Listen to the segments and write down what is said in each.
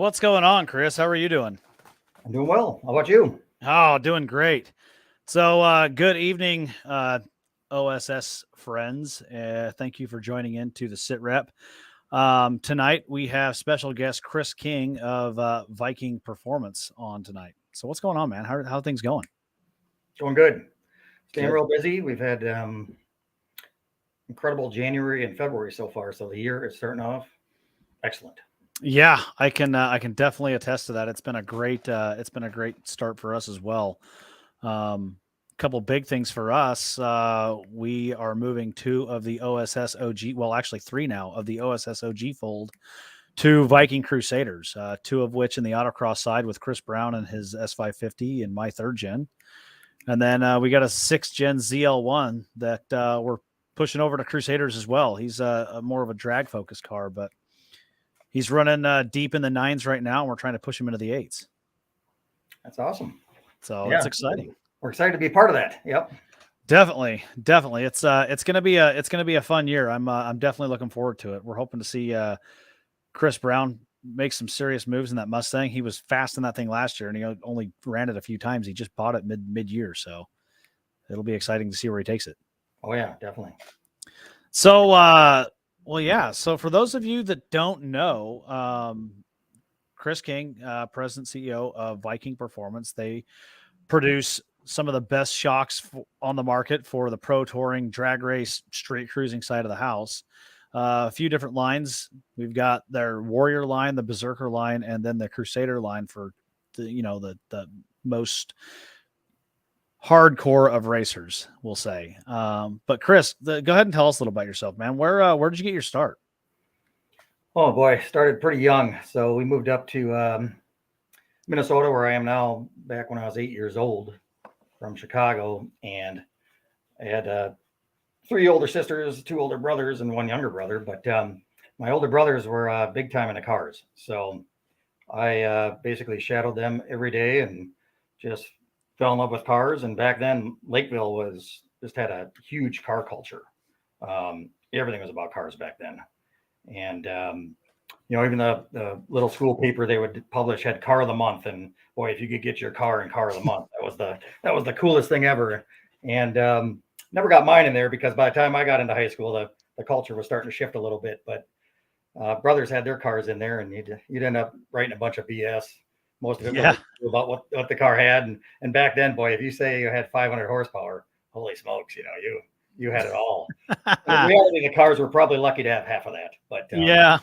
What's going on, Chris? How are you doing? I'm doing well. How about you? Oh, doing great. So, good evening, OSS friends. Thank you for joining in to the SITREP. Tonight, we have special guest Chris King of Viking Performance on tonight. So, what's going on, man? How are things going? Doing good. Staying Good. real busy. We've had incredible January and February so far. So the year is starting off excellent. Yeah, I can definitely attest to that. It's been a great start for us as well. Couple big things for us. We are moving two of the OSS OG, well, actually three now of the OSS OG fold to Viking Crusaders. Two of which in the autocross side with Chris Brown and his S550 and my third gen, and then we got a 6th gen ZL1 that we're pushing over to Crusaders as well. He's a more of a drag focused car, but he's running deep in the 9s right now, and we're trying to push him into the 8s. That's awesome. So Yeah, it's exciting. We're excited to be part of that. Yep. Definitely. It's gonna be a fun year. I'm definitely looking forward to it. We're hoping to see Chris Brown make some serious moves in that Mustang. He was fast in that thing last year, and he only ran it a few times. He just bought it mid year, so it'll be exciting to see where he takes it. Oh yeah, definitely. So, well, yeah. So for those of you that don't know, Chris King, President CEO of Viking Performance, they produce some of the best shocks on the market for the pro touring, drag race, street cruising side of the house. A few different lines. We've got their Warrior line, the Berserker line, and then the Crusader line for the most hardcore of racers, we'll say. But Chris, go ahead and tell us a little about yourself, man. Where did you get your start? Oh boy, started pretty young. So we moved up to Minnesota, where I am now, back when I was 8 years old, from Chicago, and I had 3 older sisters, 2 older brothers, and 1 younger brother. But my older brothers were big time in the cars, so I basically shadowed them every day and just fell in love with cars. And back then, Lakeville had a huge car culture. Everything was about cars back then, and even the little school paper they would publish had car of the month, and boy, if you could get your car in car of the month, that was the coolest thing ever. And never got mine in there, because by the time I got into high school, the culture was starting to shift a little bit. But brothers had their cars in there, and you'd end up writing a bunch of BS. Most of it was about what the car had. And back then, boy, if you say you had 500 horsepower, holy smokes, you had it all. In reality, the cars were probably lucky to have half of that. But yeah.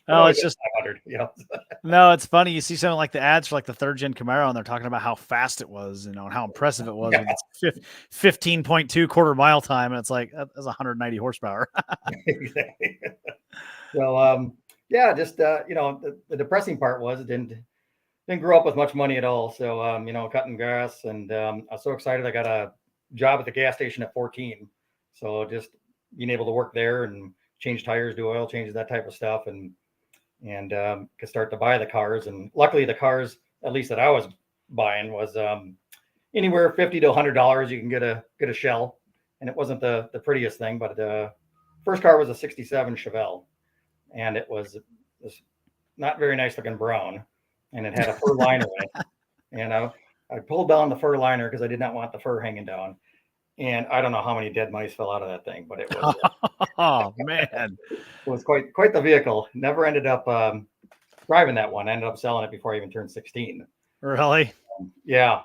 Oh, it's just 500. No, it's funny. You see something like the ads for like the 3rd gen Camaro, and they're talking about how fast it was, and how impressive it was with its 15.2 quarter mile time, and it's like that's 190 horsepower. Exactly. So just the depressing part was it didn't grow up with much money at all. So cutting grass, and I was so excited I got a job at the gas station at 14. So just being able to work there and change tires, do oil changes, that type of stuff, and could start to buy the cars. And luckily, the cars, at least that I was buying, was anywhere $50 to $100. You can get a shell, and it wasn't the prettiest thing, but the first car was a '67 Chevelle, and it was this not very nice looking brown, and it had a fur liner in it. And I pulled down the fur liner because I did not want the fur hanging down. And I don't know how many dead mice fell out of that thing, but it was oh man, it was quite the vehicle. Never ended up driving that one. I ended up selling it before I even turned 16. Really? Yeah.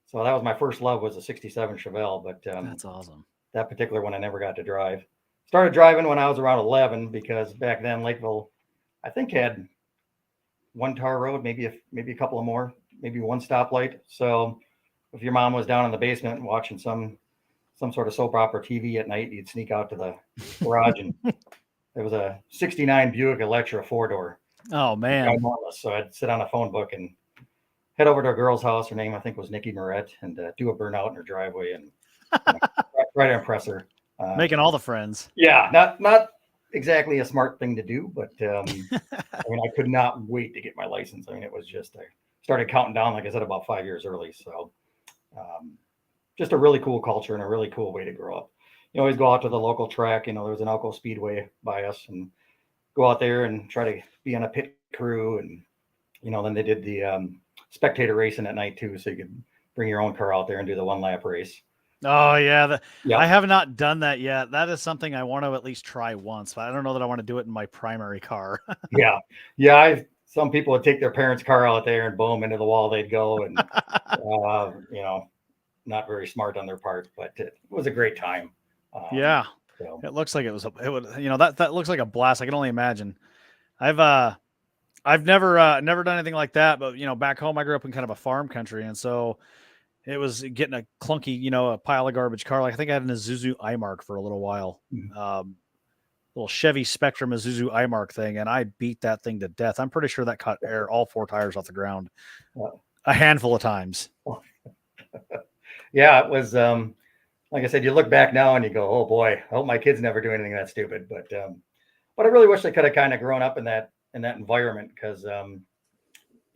So that was my first love, was a '67 Chevelle. But that's awesome. That particular one I never got to drive. Started driving when I was around 11, because back then Lakeville, I think, had one tar road, maybe a couple of more, maybe one stoplight. So if your mom was down in the basement watching some sort of soap opera TV at night, you'd sneak out to the garage, and there was a '69 Buick Electra 4-door. Oh man! So I'd sit on a phone book and head over to a girl's house. Her name, I think, was Nikki Moret, and do a burnout in her driveway and try to impress her. Making all the friends. Yeah, not exactly a smart thing to do, but I could not wait to get my license. It was just, I started counting down, like I said, about 5 years early. So just a really cool culture and a really cool way to grow up. You always go out to the local track. There was an Elko Speedway by us, and go out there and try to be on a pit crew, and then they did the spectator racing at night too, so you could bring your own car out there and do the 1 lap race. Oh yeah, Yeah, I have not done that yet. That is something I want to at least try once, but I don't know that I want to do it in my primary car. yeah. Some people would take their parents' car out there and boom, into the wall they'd go, and not very smart on their part, but it was a great time. Yeah, So it looks like it was. It would, that looks like a blast. I can only imagine. I've never done anything like that, but back home I grew up in kind of a farm country, and so it was getting a clunky, a pile of garbage car. Like I think I had an Isuzu iMark for a little while, little Chevy Spectrum Isuzu iMark thing, and I beat that thing to death. I'm pretty sure that cut all 4 tires off the ground a handful of times. Yeah, it was. Like I said, you look back now and you go, "Oh boy, I hope my kids never do anything that stupid." But I really wish they could have kind of grown up in that environment, because a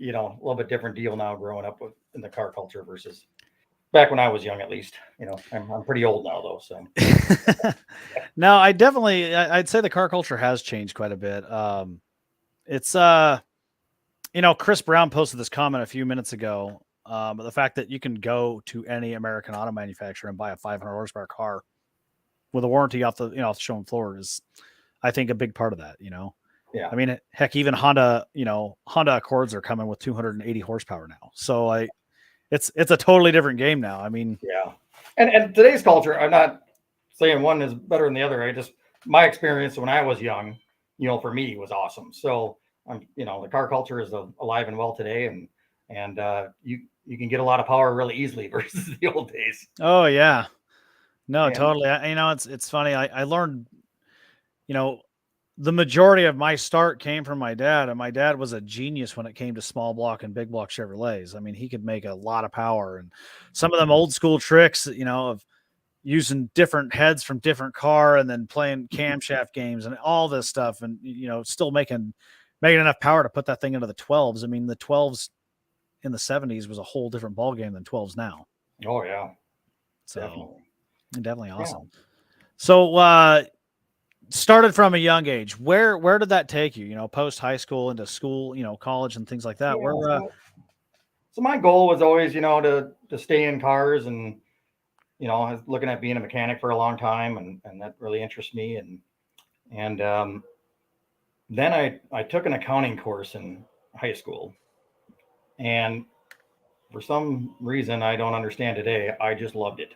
little bit different deal now growing up in the car culture versus back when I was young. At least, I'm pretty old now though. So no, I'd say the car culture has changed quite a bit. It's Chris Brown posted this comment a few minutes ago. The fact that you can go to any American auto manufacturer and buy a 500 horsepower car with a warranty off the showroom floor is, I think, a big part of that. Yeah. I mean, heck, even Honda Accords are coming with 280 horsepower now. So it's a totally different game now. I mean, yeah. And today's culture, I'm not saying one is better than the other. My experience when I was young, for me was awesome. So the car culture is alive and well today, and you can get a lot of power really easily versus the old days. Oh yeah, no, totally. It's funny. I learned, the majority of my start came from my dad, and my dad was a genius when it came to small block and big block Chevrolets. I mean, he could make a lot of power, and some of them old school tricks, of using different heads from different car and then playing camshaft games and all this stuff, and still making enough power to put that thing into the 12s. I mean, the 12s in the 70s was a whole different ball game than 12s now. Oh yeah, so definitely awesome. Yeah. So started from a young age. Where did that take you? Post high school into school, college and things like that. Yeah, so my goal was always, to stay in cars, and I was looking at being a mechanic for a long time, and that really interests me. And then I took an accounting course in high school, and for some reason I don't understand today, I just loved it.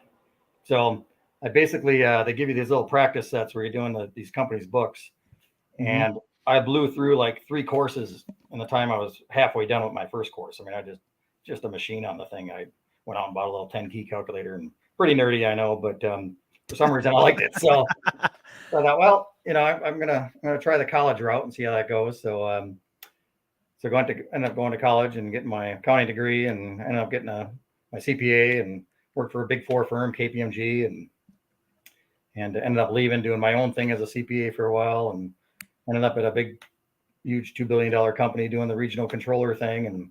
So I basically they give you these little practice sets where you're doing these companies' books, and I blew through like 3 courses in the time I was halfway done with my first course. I mean, I just a machine on the thing. I went out and bought a little 10 key calculator, and pretty nerdy, I know, but for some reason I liked it. So I thought, well, I'm gonna try the college route and see how that goes. So end up going to college and getting my accounting degree, and ended up getting my CPA, and worked for a big 4 firm, KPMG, and ended up leaving, doing my own thing as a CPA for a while, and ended up at a big, huge $2 billion company doing the regional controller thing. And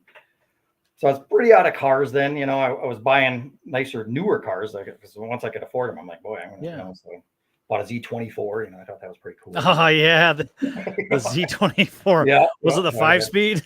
so I was pretty out of cars then. I was buying nicer, newer cars, because once I could afford them, I'm like, boy, I'm gonna, so bought a Z24. I thought that was pretty cool. Oh yeah, the Z24. Yeah, was it the 5-speed?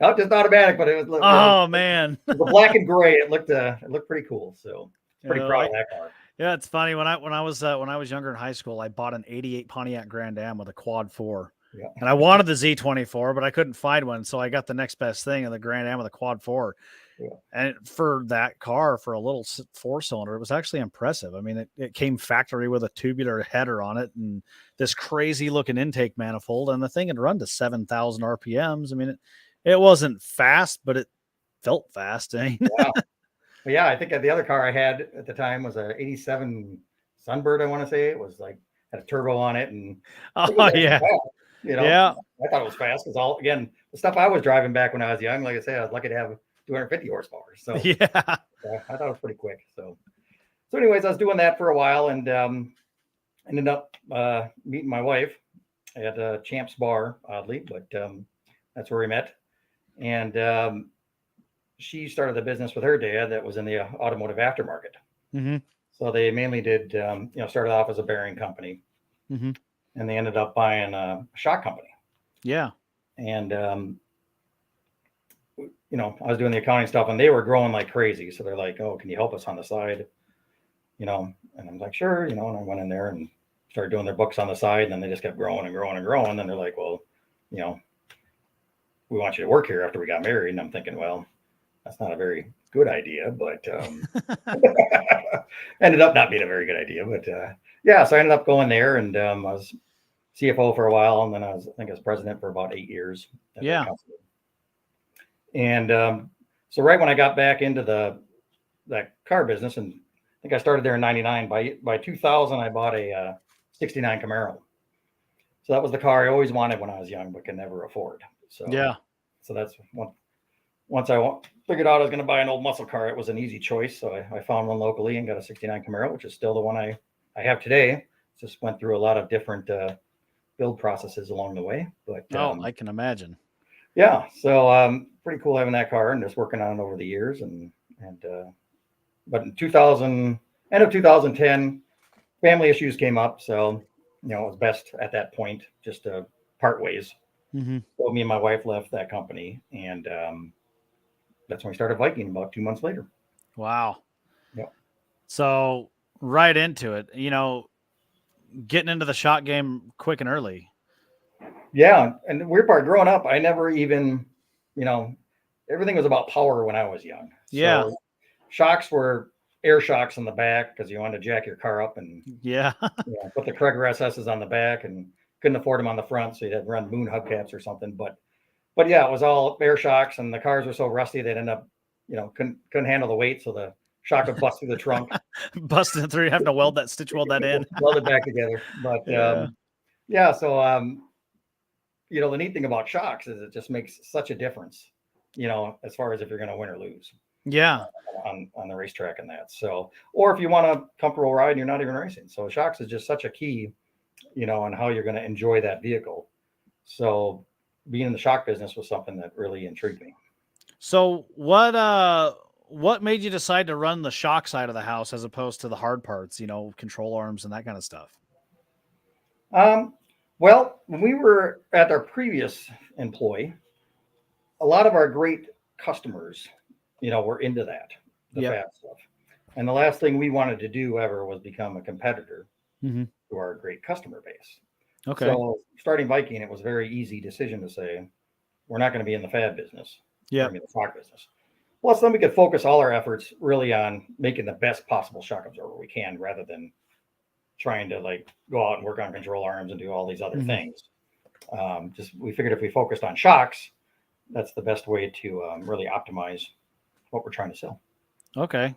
Not just automatic, but it was. Oh man, the black and gray. It looked pretty cool. So pretty proud of that car. Yeah, it's funny. When I was younger in high school, I bought an '88 Pontiac Grand Am with a quad 4. Yeah. And I wanted the Z24, but I couldn't find one, so I got the next best thing, in the Grand Am with a quad 4. Yeah. And for that car, for a little 4-cylinder, it was actually impressive. I mean, it came factory with a tubular header on it and this crazy looking intake manifold, and the thing had run to 7,000 RPMs. I mean, it wasn't fast, but it felt fast. Yeah. Well, yeah, I think the other car I had at the time was a '87 Sunbird. I want to say it was like had a turbo on it, and yeah, yeah, I thought it was fast because the stuff I was driving back when I was young, like I said, I was lucky to have 250 horsepower. So yeah, I thought it was pretty quick. So anyways, I was doing that for a while, and ended up meeting my wife at a Champs Bar, oddly, but that's where we met. And she started a business with her dad that was in the automotive aftermarket. Mm-hmm. So they mainly did, started off as a bearing company, and they ended up buying a shock company. Yeah. and I was doing the accounting stuff, and they were growing like crazy. So they're like, "Oh, can you help us on the side?" And I'm like, "Sure," and I went in there and started doing their books on the side, and then they just kept growing and growing and growing. And they're like, "Well, you know, we want you to work here after we got married." And I'm thinking, well, that's not a very good idea, but ended up not being a very good idea. But yeah, so I ended up going there, and I was CFO for a while, and then I think I was president for about 8 years at that company. And so right when I got back into that car business, and I think I started there in '99. By 2000, I bought a '69 Camaro. So that was the car I always wanted when I was young, but could never afford. So so that's once I figured out I was going to buy an old muscle car, it was an easy choice. So I found one locally and got a '69 Camaro, which is still the one I have today. Just went through a lot of different build processes along the way. But I can imagine. Yeah, so pretty cool having that car and just working on it over the years. But in 2000, end of 2010, family issues came up. So it was best at that point just to part ways. Mm-hmm. So me and my wife left that company, and that's when we started Viking about 2 months later. Wow. Yeah. So right into it, getting into the shot game quick and early. Yeah, and the weird part, growing up, I never even, everything was about power when I was young. Yeah. So shocks were air shocks in the back because you wanted to jack your car up and put the Craig SS's on the back, and couldn't afford them on the front, so you'd have to run moon hubcaps or something. But yeah, it was all air shocks, and the cars were so rusty they'd end up, couldn't handle the weight, so the shock would bust through the trunk, busting through, having to weld that in, weld it back together. But so the neat thing about shocks is it just makes such a difference, as far as if you're going to win or lose. Yeah. On the racetrack and that. So, or if you want a comfortable ride and you're not even racing. So shocks is just such a key, on how you're going to enjoy that vehicle. So being in the shock business was something that really intrigued me. So what made you decide to run the shock side of the house as opposed to the hard parts, control arms and that kind of stuff? Well, when we were at our previous employee, a lot of our great customers, were into that, the fab stuff. And the last thing we wanted to do ever was become a competitor to our great customer base. Okay. So starting Viking, it was a very easy decision to say, we're not going to be in the fab business. Yeah. We're going to be in the shock business. Plus, then we could focus all our efforts really on making the best possible shock absorber we can, rather than trying to go out and work on control arms and do all these other things. We figured if we focused on shocks, that's the best way to really optimize what we're trying to sell. Okay.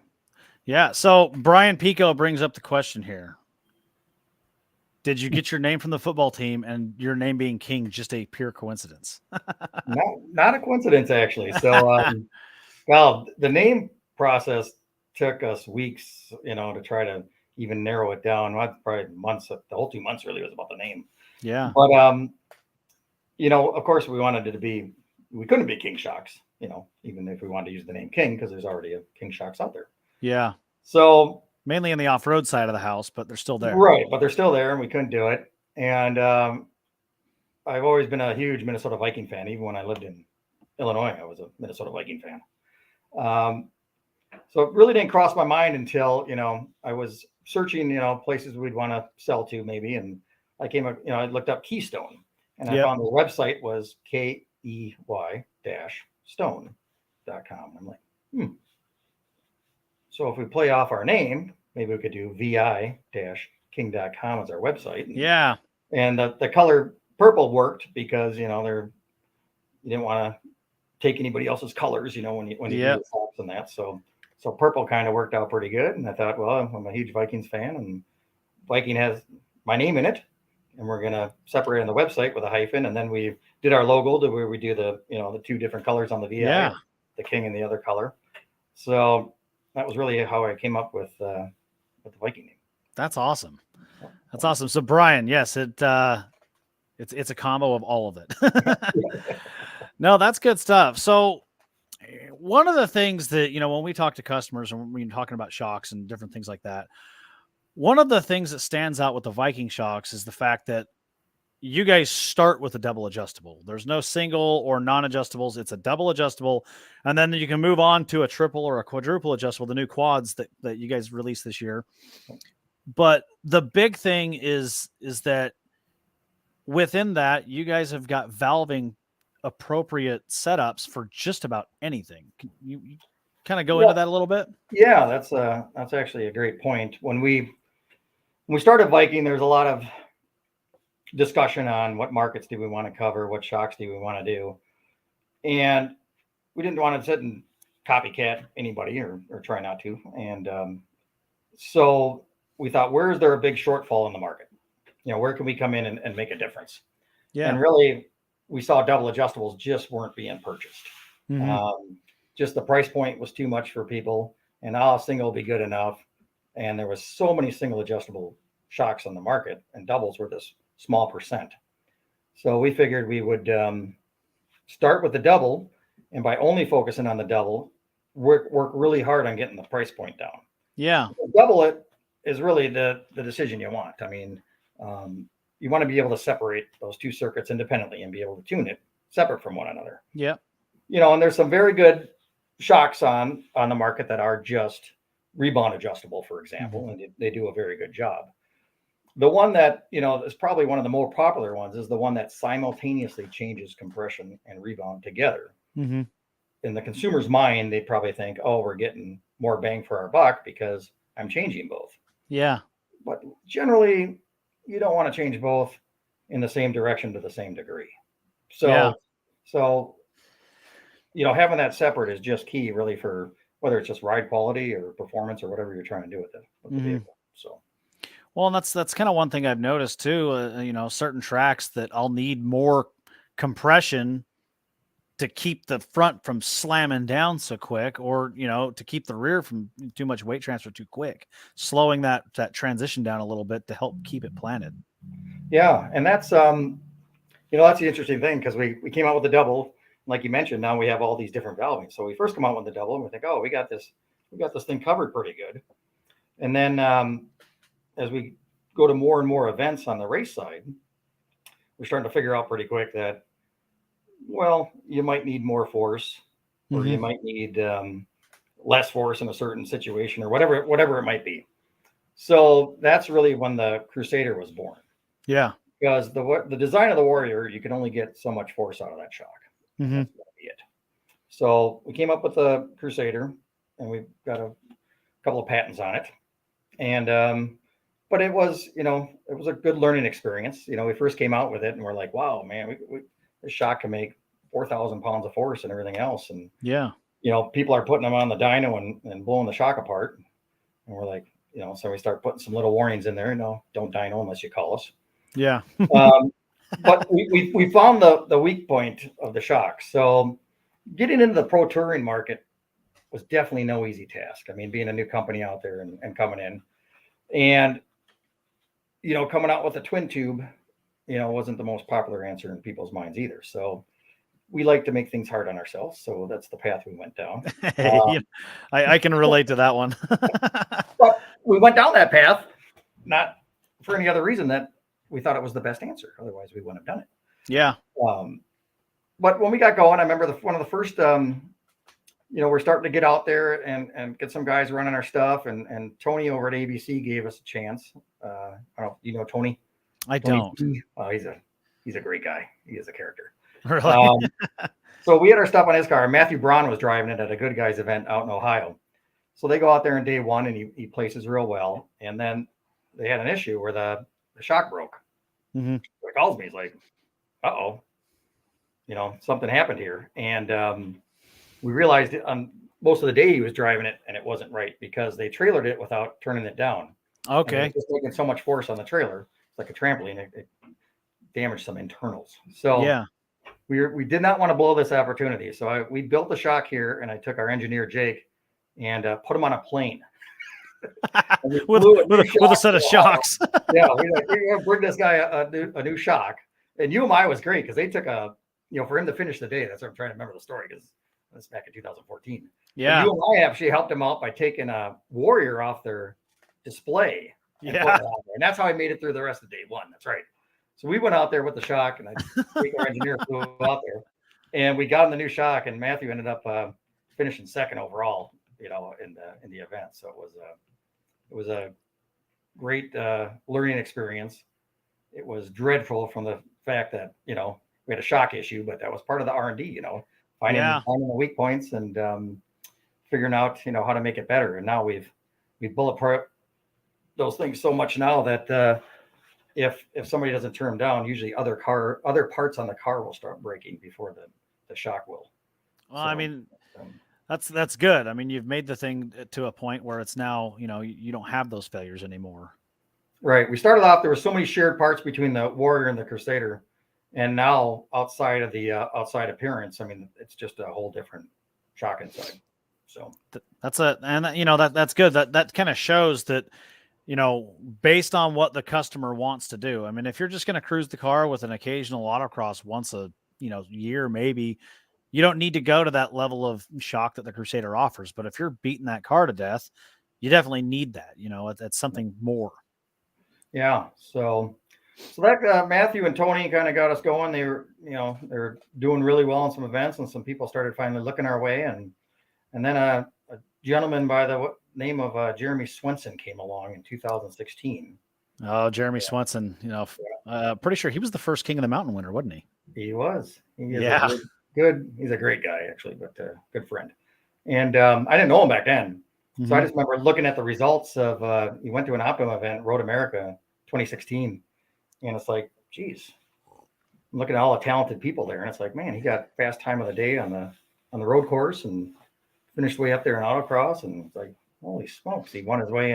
Yeah. So Brian Pico brings up the question here. Did you get your name from the football team, and your name being King just a pure coincidence? No, not a coincidence, actually. So, well, the name process took us weeks, to try to even narrow it down. Probably months. The whole 2 months really was about the name. Yeah. But, of course, we wanted it to be, we couldn't be King Shocks, even if we wanted to use the name King, because there's already a King Shocks out there. Yeah. So mainly in the off-road side of the house, but they're still there. Right. But they're still there, and we couldn't do it. And I've always been a huge Minnesota Viking fan. Even when I lived in Illinois, I was a Minnesota Viking fan. So it really didn't cross my mind until, I was searching, places we'd want to sell to maybe. And I I looked up Keystone, and I found the website was KEY-stone.com. I'm like, So if we play off our name, maybe we could do vi-king.com as our website. Yeah. And the color purple worked because, you didn't want to take anybody else's colors, when you do the socks and that. So purple kind of worked out pretty good. And I thought, well, I'm a huge Vikings fan, and Viking has my name in it, and we're going to separate on the website with a hyphen. And then we did our logo to where we do the, the two different colors on the VI, the King and the other color. So that was really how I came up with the Viking name. That's awesome. That's awesome. So Brian, yes, it's a combo of all of it. No, that's good stuff. So one of the things that, when we talk to customers and we're talking about shocks and different things like that, one of the things that stands out with the Viking shocks is the fact that you guys start with a double adjustable. There's no single or non-adjustables. It's a double adjustable. And then you can move on to a triple or a quadruple adjustable, the new quads that you guys released this year. But the big thing is that within that, you guys have got valving appropriate setups for just about anything. Can you kind of go into that a little bit? Yeah, that's actually a great point. When we started Viking, there's a lot of discussion on what markets do we want to cover, what shocks do we want to do, and we didn't want to sit and copycat anybody or try not to. And so we thought, where is there a big shortfall in the market? Where can we come in and make a difference? Yeah. And really, we saw double adjustables just weren't being purchased. Just the price point was too much for people, and a single will be good enough. And there was so many single adjustable shocks on the market, and doubles were this small percent. So we figured we would start with the double, and by only focusing on the double, work really hard on getting the price point down. Yeah. Double it is really the decision you want. I mean, you want to be able to separate those two circuits independently and be able to tune it separate from one another. Yeah. And there's some very good shocks on the market that are just rebound adjustable, for example, and they do a very good job. The one that, is probably one of the more popular ones is the one that simultaneously changes compression and rebound together. In the consumer's mind, they probably think, oh, we're getting more bang for our buck because I'm changing both. Yeah. But generally, you don't want to change both in the same direction to the same degree. So having that separate is just key, really, for whether it's just ride quality or performance or whatever you're trying to do with the vehicle. So. Well, and that's kind of one thing I've noticed too. Certain tracks that I'll need more compression to keep the front from slamming down so quick, or to keep the rear from too much weight transfer too quick, slowing that transition down a little bit to help keep it planted. Yeah, and that's that's the interesting thing, because we came out with the double, like you mentioned. Now we have all these different valving. So we first come out with the double, and we think, oh, we got this thing covered pretty good, and then as we go to more and more events on the race side, we're starting to figure out pretty quick that, well, you might need more force, or you might need less force in a certain situation, or whatever it might be. So that's really when the Crusader was born. Yeah. Because the design of the Warrior, you can only get so much force out of that shock. That's gonna be it. So we came up with the Crusader, and we've got a couple of patents on it. And but it was a good learning experience. We first came out with it, and we're like, wow, man, this shock can make 4,000 pounds of force and everything else. And people are putting them on the dyno and blowing the shock apart. And we're like, so we start putting some little warnings in there. No, don't dyno unless you call us. Yeah. But we found the weak point of the shock. So getting into the pro touring market was definitely no easy task. I mean, being a new company out there and coming in, and coming out with a twin tube, wasn't the most popular answer in people's minds either. So we like to make things hard on ourselves. So that's the path we went down. I can relate to that one. But we went down that path, not for any other reason that we thought it was the best answer. Otherwise, we wouldn't have done it. Yeah. But when we got going, I remember one of the first, we're starting to get out there and get some guys running our stuff. And Tony over at ABC gave us a chance. I don't know, Tony? I don't. Oh, he's a great guy. He is a character. Really? So we had our stuff on his car. Matthew Braun was driving it at a Good Guys event out in Ohio. So they go out there in day one, and he places real well. And then they had an issue where the shock broke. Mm-hmm. So he calls me. He's like, uh-oh, something happened here. And we realized on most of the day he was driving it, and it wasn't right because they trailered it without turning it down. Okay. It was just making so much force on the trailer. It's like a trampoline. It damaged some internals. So yeah, we did not want to blow this opportunity. So we built the shock here, and I took our engineer, Jake, and put him on a plane. with a set of shocks. Yeah, we're going to bring this guy a new shock. And UMI was great because they took for him to finish the day. That's what I'm trying to remember the story, because that's back in 2014. Yeah. And UMI actually helped him out by taking a Warrior off their display. And putting it on there. And that's how I made it through the rest of day one. That's right. So we went out there with the shock, and our engineer flew out there, and we got in the new shock, and Matthew ended up finishing second overall, in the event. So it was a great learning experience. It was dreadful from the fact that we had a shock issue, but that was part of the R&D. Finding the weak points and figuring out how to make it better. And now we've bulletproof those things so much now that if somebody doesn't turn them down, usually other parts on the car will start breaking before the shock will. Well, I mean, that's good. I mean, you've made the thing to a point where it's now, you don't have those failures anymore. Right. We started off, there were so many shared parts between the Warrior and the Crusader. And now outside of the outside appearance, I mean, it's just a whole different shock inside. So that's good. That kind of shows that, based on what the customer wants to do. I mean, if you're just going to cruise the car with an occasional autocross once a year, maybe, you don't need to go to that level of shock that the Crusader offers. But if you're beating that car to death, you definitely need that. It's something more. Yeah. So that Matthew and Tony kind of got us going. They're doing really well in some events, and some people started finally looking our way. And then a gentleman by the name of Jeremy Swenson came along in 2016. Oh, Jeremy Swenson, pretty sure he was the first King of the Mountain winner, wasn't he? He was. He is he's a great guy, actually, but good friend. And I didn't know him back then. So I just remember looking at the results of, he went to an Optima event, Road America 2016. And it's like, geez, I'm looking at all the talented people there. And it's like, man, he got fast time of the day on the road course and finished way up there in autocross. And it's like, holy smokes, he won his way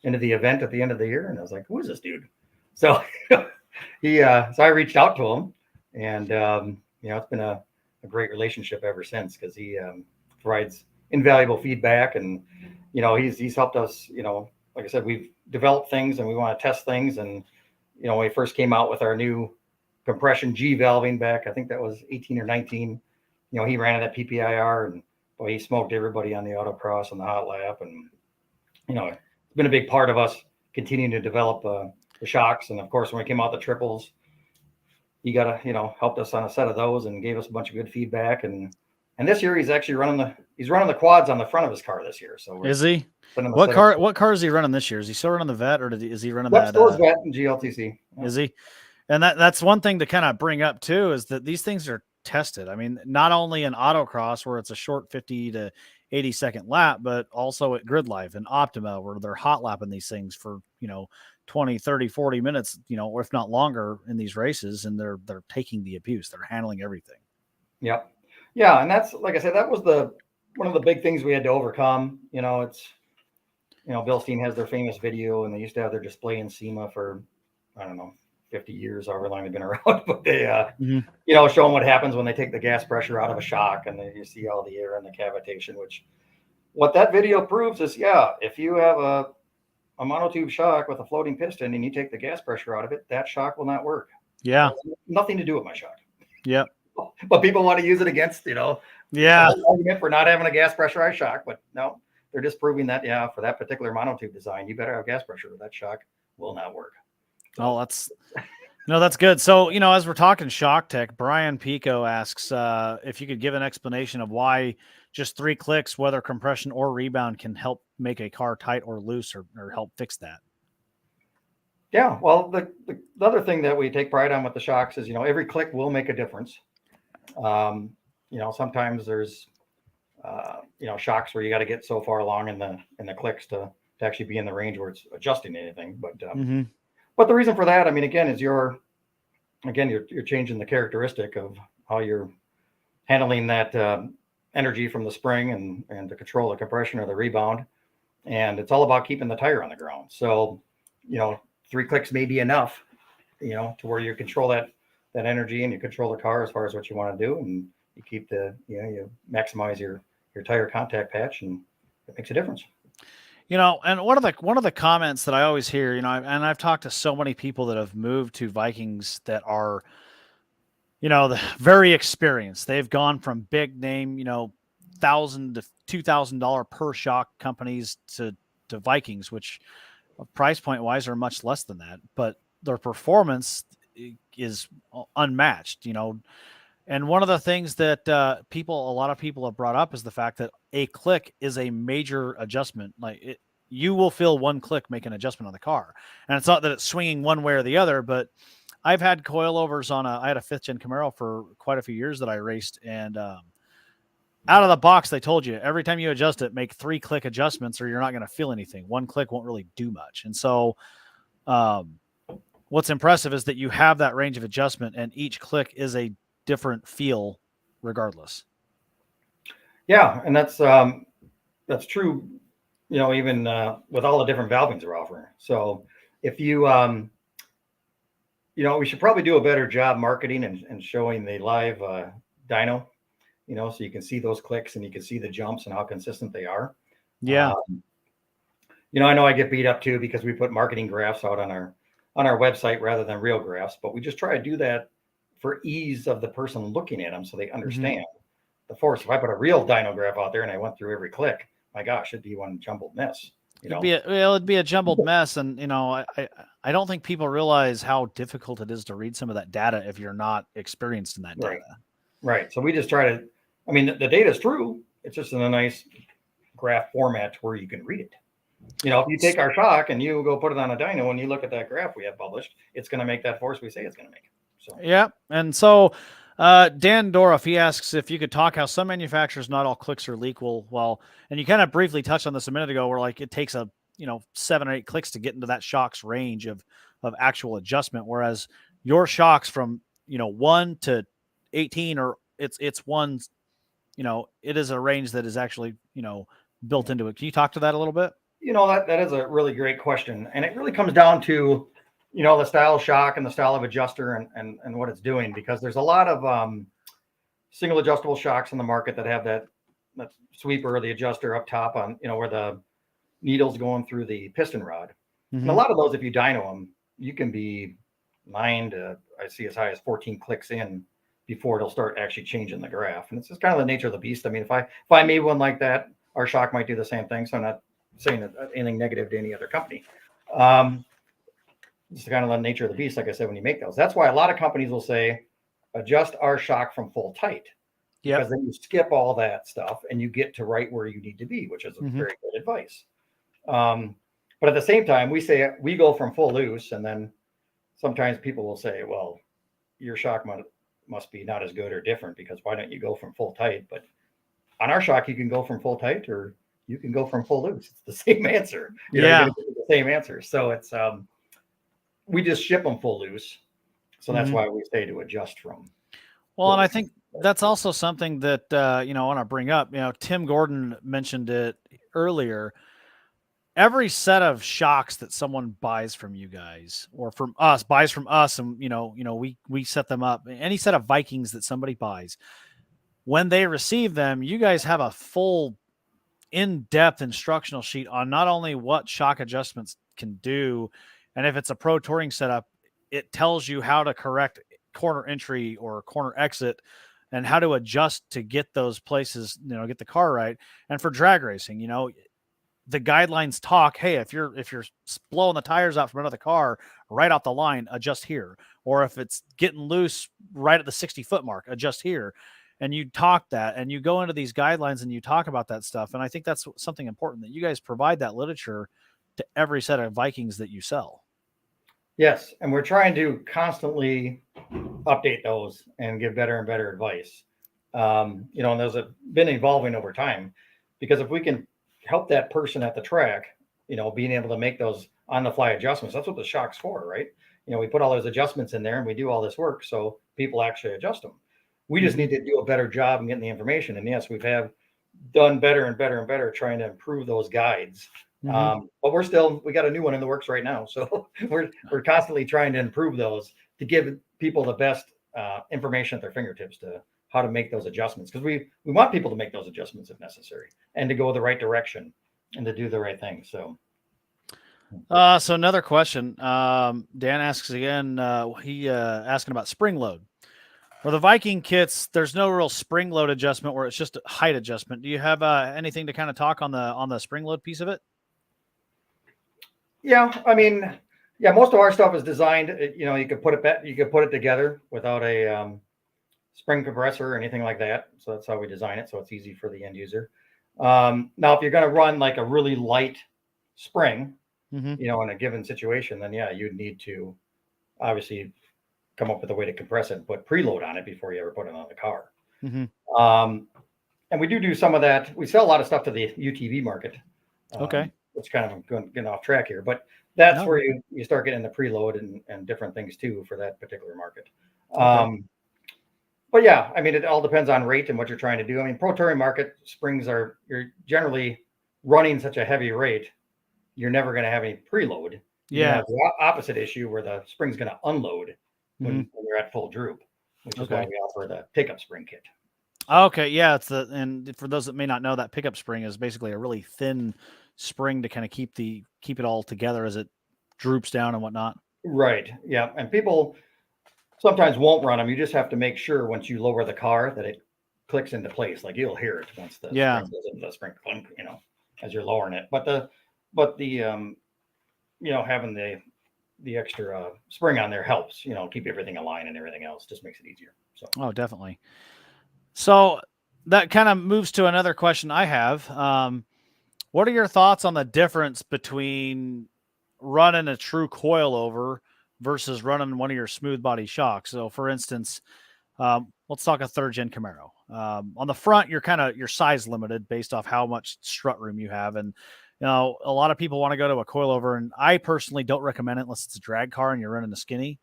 into the event at the end of the year. And I was like, who is this dude? So so I reached out to him, and it's been a great relationship ever since, because he provides invaluable feedback, and he's helped us. Like I said, we've developed things and we want to test things. And when we first came out with our new compression G valving back, I think that was 18 or 19, he ran it at PPIR, and boy, he smoked everybody on the autocross and the hot lap. And it's been a big part of us continuing to develop the shocks. And of course, when we came out the triples, he helped us on a set of those and gave us a bunch of good feedback. And this year he's actually running the quads on the front of his car this year. So is he? What car is he running this year? Is he still running the Vet, or is he running that? Still Vet and GLTC. Yeah. Is he? And that's one thing to kind of bring up too, is that these things are tested. I mean, not only in autocross where it's a short 50 to 80 second lap, but also at Grid Life and Optima where they're hot lapping these things for 20, 30, 40 minutes, or if not longer in these races, and they're taking the abuse, they're handling everything. Yep. Yeah, and that's, like I said, that was one of the big things we had to overcome. It's Bilstein has their famous video, and they used to have their display in SEMA for, I don't know, 50 years, however long they've been around. But they, showing what happens when they take the gas pressure out of a shock, and then you see all the air and the cavitation. Which, what that video proves is, if you have a monotube shock with a floating piston and you take the gas pressure out of it, that shock will not work. Yeah, nothing to do with my shock. Yep. But people want to use it against, argument for not having a gas pressurized shock. But no, they're just proving that, for that particular monotube design, you better have gas pressure, or that shock will not work. Oh, that's good. So, as we're talking shock tech, Brian Pico asks if you could give an explanation of why just 3 clicks, whether compression or rebound, can help make a car tight or loose, or help fix that. Yeah, well, the other thing that we take pride on with the shocks is, every click will make a difference. Sometimes there's, shocks where you got to get so far along in the clicks to actually be in the range where it's adjusting anything. But the reason for that, I mean, again, is you're changing the characteristic of how you're handling that energy from the spring and to control the compression or the rebound. And it's all about keeping the tire on the ground. So, 3 clicks may be enough, to where you control that energy and you control the car as far as what you want to do, and you keep you maximize your tire contact patch, and it makes a difference. And one of the comments that I always hear, and I've talked to so many people that have moved to Vikings that are, very experienced. They've gone from big name, $1,000 to $2,000 per shock companies to Vikings, which price point wise are much less than that, but their performance is unmatched, And one of the things that a lot of people have brought up is the fact that a click is a major adjustment. You will feel one click make an adjustment on the car, and it's not that it's swinging one way or the other. But I've had coilovers I had a 5th gen Camaro for quite a few years that I raced, and out of the box, they told you every time you adjust it, make 3 click adjustments, or you're not going to feel anything. One click won't really do much, and so. What's impressive is that you have that range of adjustment, and each click is a different feel regardless. Yeah, and that's true, even with all the different valvings we're offering. So if you we should probably do a better job marketing and showing the live dyno, so you can see those clicks and you can see the jumps and how consistent they are. Yeah. I know I get beat up too because we put marketing graphs out on our website rather than real graphs, but we just try to do that for ease of the person looking at them so they understand the force. If I put a real dyno graph out there and I went through every click, my gosh, it'd be one jumbled mess. It'd be a jumbled mess, and I don't think people realize how difficult it is to read some of that data if you're not experienced in that data. Right. So we just try to. I mean, the data is true. It's just in a nice graph format to where you can read it. If you take our shock and you go put it on a dyno and you look at that graph we have published, it's going to make that force we say it's going to make. So yeah, and so Dan Dorff, he asks if you could talk how some manufacturers, not all clicks are equal. Well, and you kind of briefly touched on this a minute ago, where it takes 7 or 8 clicks to get into that shock's range of actual adjustment, whereas your shocks from 1 to 18 or it's one, it is a range that is actually built into it. Can you talk to that a little bit? That is a really great question, and it really comes down to the style of shock and the style of adjuster and what it's doing, because there's a lot of single adjustable shocks in the market that have that sweeper or the adjuster up top on where the needle's going through the piston rod. And a lot of those, if you dyno them, you can be 9 to I see as high as 14 clicks in before it'll start actually changing the graph. And it's just kind of the nature of the beast. I mean, if I made one like that, our shock might do the same thing. So I'm not saying anything negative to any other company. It's kind of the nature of the beast, like I said, when you make those. That's why a lot of companies will say, adjust our shock from full tight. Yep. Because then you skip all that stuff and you get to right where you need to be, which is very good advice. But at the same time, we say we go from full loose, and then sometimes people will say, well, your shock must be not as good or different, because why don't you go from full tight? But on our shock, you can go from full tight or you can go from full loose. It's the same answer. You're going to get the same answer. So it's we just ship them full loose. So that's why we say to adjust from. Well, and I think that's also something that I want to bring up. Tim Gordon mentioned it earlier. Every set of shocks that someone buys from you guys or buys from us, and we set them up. Any set of Vikings that somebody buys, when they receive them, you guys have a full in-depth instructional sheet on not only what shock adjustments can do, and if it's a pro touring setup, it tells you how to correct corner entry or corner exit and how to adjust to get those places, get the car right. And for drag racing, the guidelines talk, hey, if you're blowing the tires out from another car right off the line, adjust here. Or if it's getting loose right at the 60-foot mark, adjust here. And you talk that, and you go into these guidelines and you talk about that stuff. And I think that's something important, that you guys provide that literature to every set of Vikings that you sell. Yes. And we're trying to constantly update those and give better and better advice. And those have been evolving over time, because if we can help that person at the track, being able to make those on the fly adjustments, that's what the shock's for, right? We put all those adjustments in there and we do all this work so people actually adjust them. We just need to do a better job in getting the information. And yes, we have done better and better and better trying to improve those guides. But we got a new one in the works right now. So we're constantly trying to improve those to give people the best information at their fingertips to how to make those adjustments. Because we want people to make those adjustments if necessary and to go the right direction and to do the right thing. So another question. Dan asks again, he asking about spring load. For the Viking kits, there's no real spring load adjustment where it's just a height adjustment. Do you have anything to kind of talk on the spring load piece of it? Yeah, I mean, Yeah, most of our stuff is designed. You could put it together without a spring compressor or anything like that. So that's how we design it. So it's easy for the end user. Now, if you're going to run like a really light spring, Mm-hmm. in a given situation, then yeah, you'd need to obviously come up with a way to compress it and put preload on it before you ever put it on the car. Mm-hmm. And we do some of that. We sell a lot of stuff to the UTV market. Okay. It's kind of getting off track here, but that's No. where you start getting the preload and different things too for that particular market. Okay. But yeah, I mean, it all depends on rate and what you're trying to do. I mean, pro touring market springs you're generally running such a heavy rate, you're never going to have any preload. You're going to Yeah. have the opposite issue where the spring's going to unload Mm-hmm. when you're at full droop, which is why Okay. we offer the pickup spring kit. Okay. Yeah. And for those that may not know, that pickup spring is basically a really thin spring to kind of keep it all together as it droops down and whatnot. Right. Yeah. And people sometimes won't run them. You just have to make sure once you lower the car that it clicks into place. Like you'll hear it once the Yeah. spring goes into the spring clunk, as you're lowering it. But the having the extra spring on there helps, keep everything aligned and everything else. Just makes it easier. So Oh, definitely. So that kind of moves to another question I have. What are your thoughts on the difference between running a true coilover versus running one of your smooth body shocks? So, for instance, let's talk a third gen Camaro. On the front, you're size limited based off how much strut room you have, and a lot of people want to go to a coilover, and I personally don't recommend it unless it's a drag car and you're running a skinny.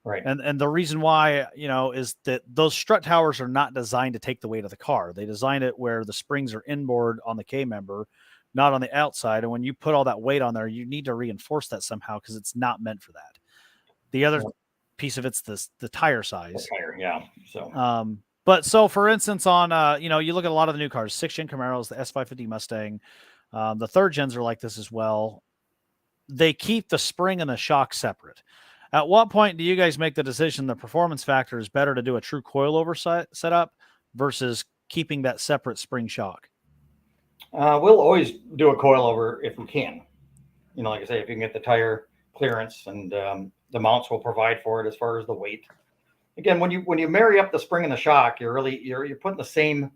right. And the reason why, is that those strut towers are not designed to take the weight of the car. They designed it where the springs are inboard on the K member, not on the outside. And when you put all that weight on there, you need to reinforce that somehow because it's not meant for that. The other piece of it's the tire size. The tire, yeah. So but so for instance, on you look at a lot of the new cars, 6th-gen Camaros, the S550 Mustang, the 3rd gens are like this as well. They keep the spring and the shock separate. At what point do you guys make the decision the performance factor is better to do a true coilover setup versus keeping that separate spring shock? we'll always do a coilover if we can. Like I say, if you can get the tire clearance and the mounts will provide for it as far as the weight. Again, when you marry up the spring and the shock, you're putting the same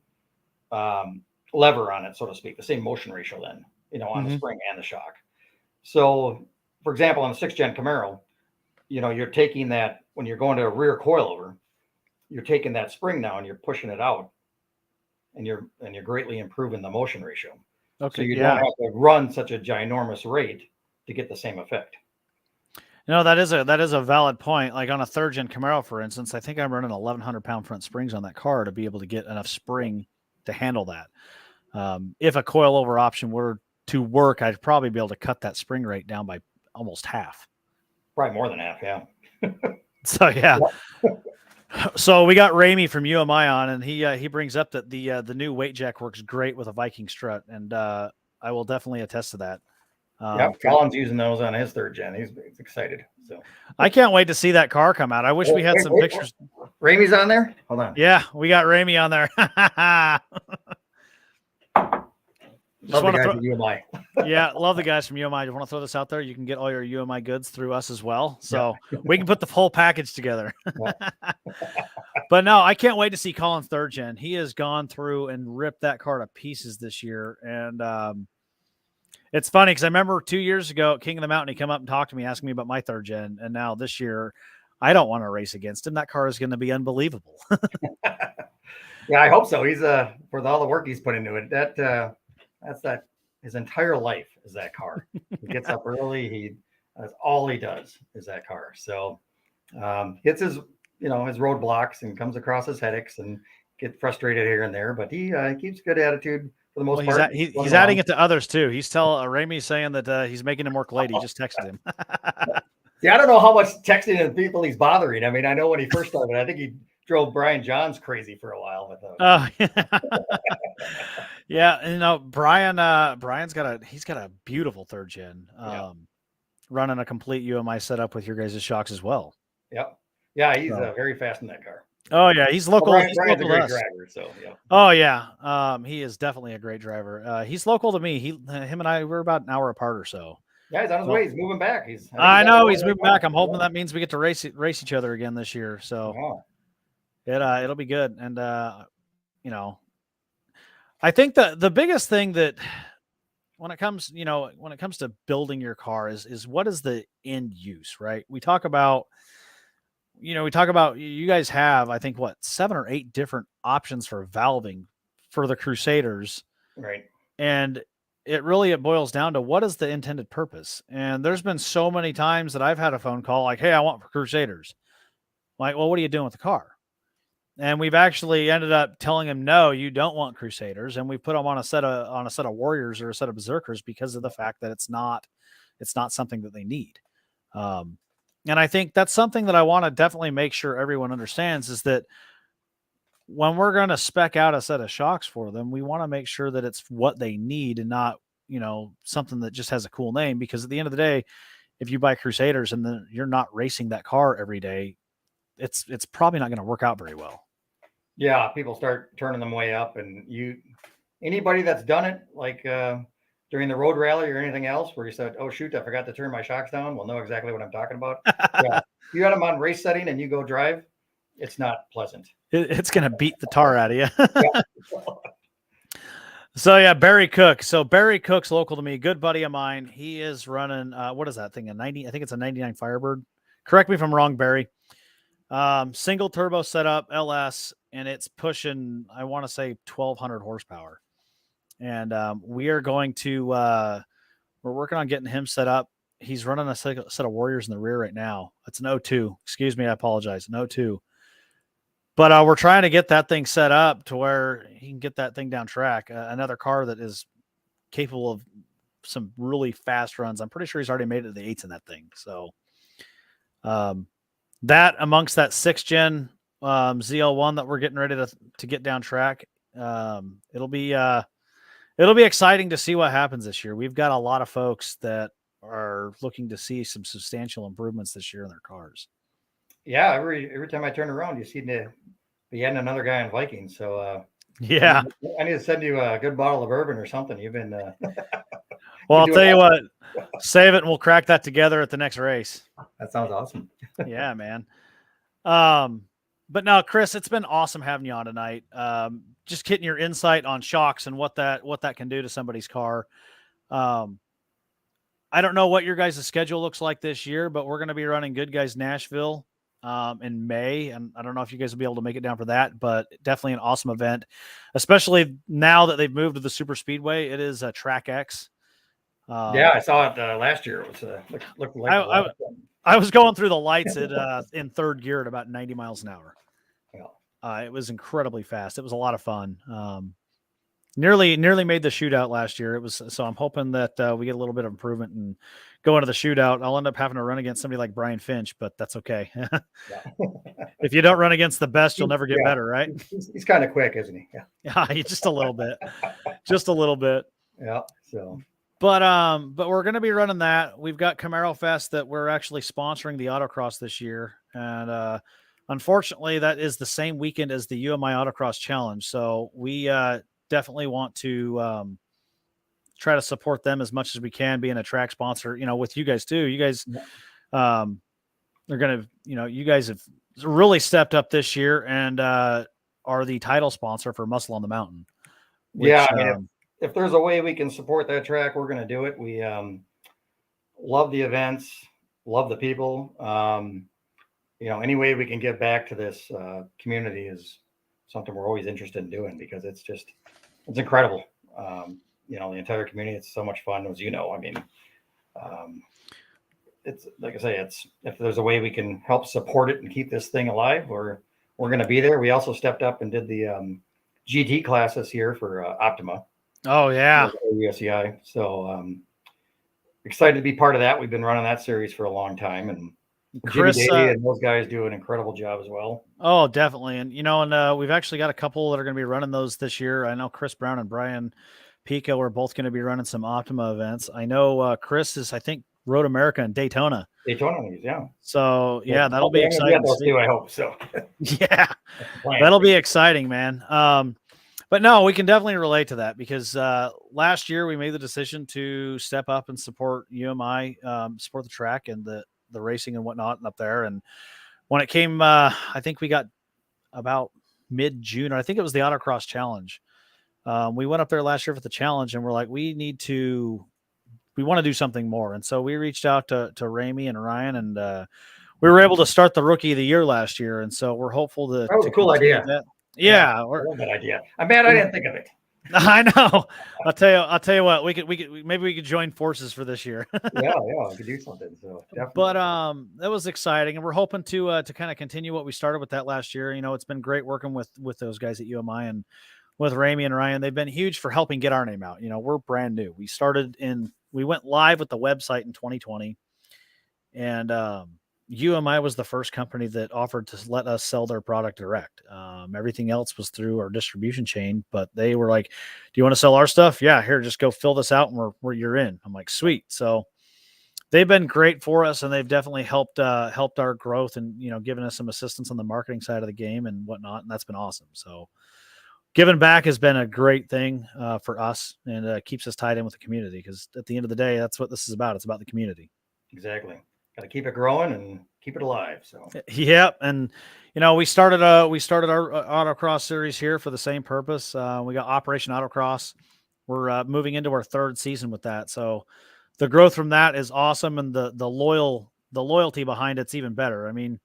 lever on it, so to speak, the same motion ratio then, on the spring and the shock. So, for example, on the 6th-gen Camaro, you're taking that when you're going to a rear coilover, you're taking that spring now and you're pushing it out, and you're greatly improving the motion ratio. Okay, so you don't have to run such a ginormous rate to get the same effect. That is a valid point. Like on a 3rd-gen Camaro, for instance, I think I'm running 1,100-pound front springs on that car to be able to get enough spring to handle that. If a coilover option were to work, I'd probably be able to cut that spring rate down by almost half. Probably more than half, yeah. So yeah. So we got Ramey from UMI on, and he brings up that the new weight jack works great with a Viking strut, and I will definitely attest to that. Colin's using those on his 3rd gen. He's excited. So I can't wait to see that car come out. I wish we had some pictures. Ramey's on there? Hold on. Yeah, we got Ramey on there. Love the guys from UMI. Yeah, love the guys from UMI. You want to throw this out there? You can get all your UMI goods through us as well. So we can put the whole package together. But no, I can't wait to see Colin's 3rd gen. He has gone through and ripped that car to pieces this year. And it's funny because I remember 2 years ago at King of the Mountain, he came up and talked to me, asking me about my 3rd gen. And now this year, I don't want to race against him. That car is going to be unbelievable. Yeah, I hope so. He's for all the work he's put into it. That's his entire life is that car. He gets up early. That's all he does is that car. So hits his his roadblocks and comes across his headaches and get frustrated here and there. But he keeps good attitude for the most part. He's adding it to others too. He's telling Ramey's saying that he's making him work late. He just texted him. Yeah, I don't know how much texting and people he's bothering. I mean, I know when he first started, I think he drove Brian Johns crazy for a while with those. Oh, yeah. And Brian's got a beautiful 3rd gen, running a complete UMI setup with your guys' shocks as well. Yep. Yeah, he's very fast in that car. Oh yeah, he's local. Brian's a great driver, so yeah. Oh yeah, he is definitely a great driver. He's local to me. Him and I, we're about an hour apart or so. Yeah, he's on his way. He's moving back. I know he's moving back. I'm hoping that means we get to race each other again this year. So it'll be good. And I think the biggest thing that when it comes to building your car is what is the end use, right? We talk about you guys have, I think, 7 or 8 different options for valving for the Crusaders. Right. And it boils down to what is the intended purpose. And there's been so many times that I've had a phone call like, hey, I want for Crusaders. I'm like, well, what are you doing with the car? And we've actually ended up telling them, no, you don't want Crusaders. And we put them on a set of Warriors or a set of Berserkers because of the fact that it's not something that they need. And I think that's something that I want to definitely make sure everyone understands is that when we're going to spec out a set of shocks for them, we want to make sure that it's what they need and not, something that just has a cool name. Because at the end of the day, if you buy Crusaders and then you're not racing that car every day, it's probably not going to work out very well. Yeah, people start turning them way up, and anybody that's done it, like during the road rally or anything else, where you said, "Oh shoot, I forgot to turn my shocks down," will know exactly what I'm talking about. Yeah, if you got them on race setting and you go drive, it's not pleasant. It's going to beat the tar out of you. So yeah, Barry Cook. So Barry Cook's local to me, good buddy of mine. He is running what is that thing? A 90? I think it's a 99 Firebird. Correct me if I'm wrong, Barry. Single turbo setup, LS, and it's pushing, I want to say 1,200 horsepower. And we are going to we're working on getting him set up. He's running a set of Warriors in the rear right now. It's an 02. Excuse me, I apologize. An 02. But we're trying to get that thing set up to where he can get that thing down track. Another car that is capable of some really fast runs. I'm pretty sure he's already made it to the 8s in that thing. So that amongst that 6th gen ZL1 that we're getting ready to get down track, it'll be exciting to see what happens this year. We've got a lot of folks that are looking to see some substantial improvements this year in their cars. Yeah, every time I turn around, you seem to be adding another guy in Viking. So yeah, I need to send you a good bottle of bourbon or something. You've been well, I'll tell you what, save it and we'll crack that together at the next race. That sounds awesome. Yeah, man. But no, Chris, it's been awesome having you on tonight. Just getting your insight on shocks and what that can do to somebody's car. I don't know what your guys' schedule looks like this year, but we're going to be running Good Guys Nashville in May. And I don't know if you guys will be able to make it down for that, but definitely an awesome event, especially now that they've moved to the super speedway. It is a Track X. Yeah, I saw it last year. It was looked like I was going through the lights at in 3rd gear at about 90 miles an hour. Yeah. It was incredibly fast. It was a lot of fun. Nearly made the shootout last year. So I'm hoping that we get a little bit of improvement and go into the shootout. I'll end up having to run against somebody like Brian Finch, but that's okay. If you don't run against the best, you'll never get better, right? He's kind of quick, isn't he? Yeah, just a little bit. Just a little bit. Yeah. So. But we're going to be running that. We've got Camaro Fest that we're actually sponsoring the autocross this year, and unfortunately, that is the same weekend as the UMI Autocross Challenge. So we definitely want to try to support them as much as we can, being a track sponsor, with you guys too. You guys are going to, you guys have really stepped up this year and are the title sponsor for Muscle on the Mountain. Which, yeah. I mean, if there's a way we can support that track, we're going to do it. We love the events, love the people. Any way we can give back to this community is something we're always interested in doing, because it's incredible. The entire community, it's so much fun, as I mean, it's like I say, if there's a way we can help support it and keep this thing alive, we're going to be there. We also stepped up and did the GT class this year for Optima. Oh yeah. USCI. So excited to be part of that. We've been running that series for a long time, and Chris and those guys do an incredible job as well. Oh, definitely. And we've actually got a couple that are going to be running those this year. I know Chris Brown and Brian Pico are both going to be running some Optima events. I know Chris is, I think, Road America and Daytona. Yeah. So yeah, that'll be exciting. Too, I hope so. Yeah, that'll be exciting, man. But no, we can definitely relate to that because last year we made the decision to step up and support UMI, support the track and the racing and whatnot and up there. And when it came, I think we got about mid-June, or I think it was the Autocross Challenge. We went up there last year for the challenge, and we're like, we want to do something more. And so we reached out to Ramey and Ryan, and we were able to start the Rookie of the Year last year. And so we're hopeful That was to a cool continue idea. that. Yeah, Yeah, I love that idea. I'm mad I didn't think of it. I know. I'll tell you what, maybe we could join forces for this year. Yeah, we could do something. So definitely. But that was exciting, and we're hoping to kind of continue what we started with that last year. You know, it's been great working with those guys at UMI and with Ramey and Ryan. They've been huge for helping get our name out. You know, we're brand new. We went live with the website in 2020, and UMI was the first company that offered to let us sell their product direct. Everything else was through our distribution chain, but they were like, "Do you want to sell our stuff? Yeah, here, just go fill this out, and you're in." I'm like, "Sweet." So they've been great for us, and they've definitely helped our growth, and given us some assistance on the marketing side of the game and whatnot, and that's been awesome. So giving back has been a great thing for us, and keeps us tied in with the community, because at the end of the day, that's what this is about. It's about the community. Exactly. Got to keep it growing and keep it alive. So Yep. And we started our autocross series here for the same purpose. We got Operation Autocross. We're moving into our third season with that. So the growth from that is awesome, and the loyalty behind it's even better. I mean,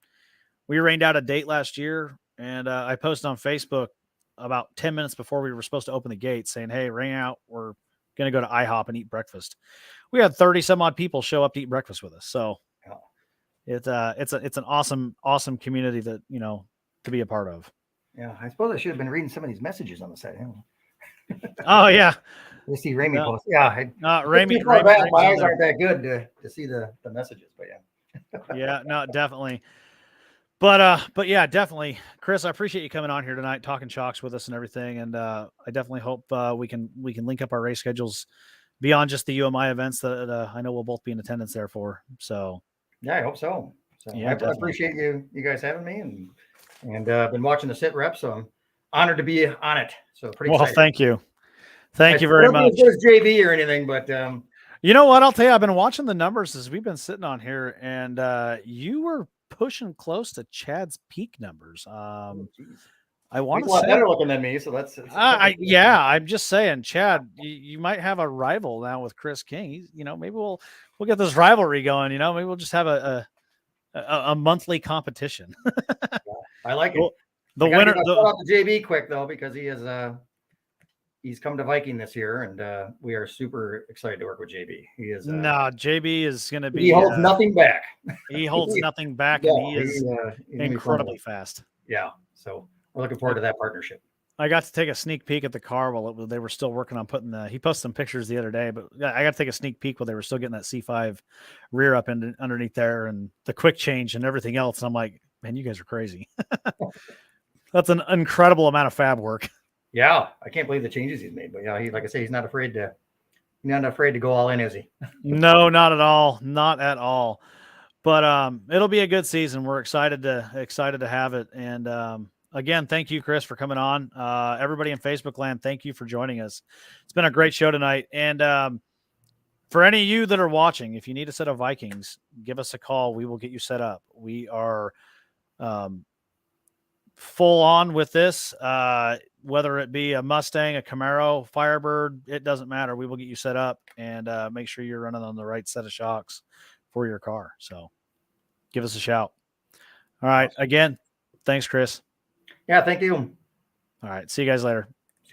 we rained out a date last year, and I posted on Facebook about 10 minutes before we were supposed to open the gate saying, "Hey, rain out. We're going to go to IHOP and eat breakfast." We had 30 some odd people show up to eat breakfast with us. So it's an awesome community that, to be a part of. Yeah, I suppose I should have been reading some of these messages on the site. Oh yeah. You see Ramey post. Yeah. Ramey, my eyes aren't that good to see the messages, but yeah. Yeah, no, definitely. But yeah, definitely, Chris, I appreciate you coming on here tonight, talking shocks with us and everything. And I definitely hope we can link up our race schedules beyond just the UMI events that I know we'll both be in attendance there for. So yeah, I hope so. So yeah, I appreciate you guys having me, and been watching the SITREP, so I'm honored to be on it. So pretty excited. Thank you. Thank you very much. There's JV or anything, but you know what? I'll tell you, I've been watching the numbers as we've been sitting on here, and you were pushing close to Chad's peak numbers. I want to say better looking than me, so that's yeah. I'm just saying, Chad, you might have a rival now with Chris King. He's, maybe we'll get this rivalry going. Maybe we'll just have a monthly competition. Yeah, I like it. Well, the winner. Shout out to JB quick though, because he's come to Viking this year, and we are super excited to work with JB. He is JB is going to be. He holds nothing back. He holds nothing back, and he is incredibly fast. Yeah, so we're looking forward to that partnership. I got to take a sneak peek at the car while they were still working on putting he posted some pictures the other day, but I got to take a sneak peek while they were still getting that C5 rear up underneath there and the quick change and everything else. And I'm like, man, you guys are crazy. That's an incredible amount of fab work. Yeah. I can't believe the changes he's made, but yeah, like I say, he's not afraid to go all in, is he? No, not at all. Not at all. But it'll be a good season. We're excited to have it. And again, thank you, Chris, for coming on. Everybody in Facebook land, thank you for joining us. It's been a great show tonight. And for any of you that are watching, if you need a set of Vikings, give us a call. We will get you set up. We are full on with this, whether it be a Mustang, a Camaro, Firebird, it doesn't matter. We will get you set up and make sure you're running on the right set of shocks for your car. So give us a shout. All right. Again, thanks, Chris. Yeah, thank you. All right. See you guys later.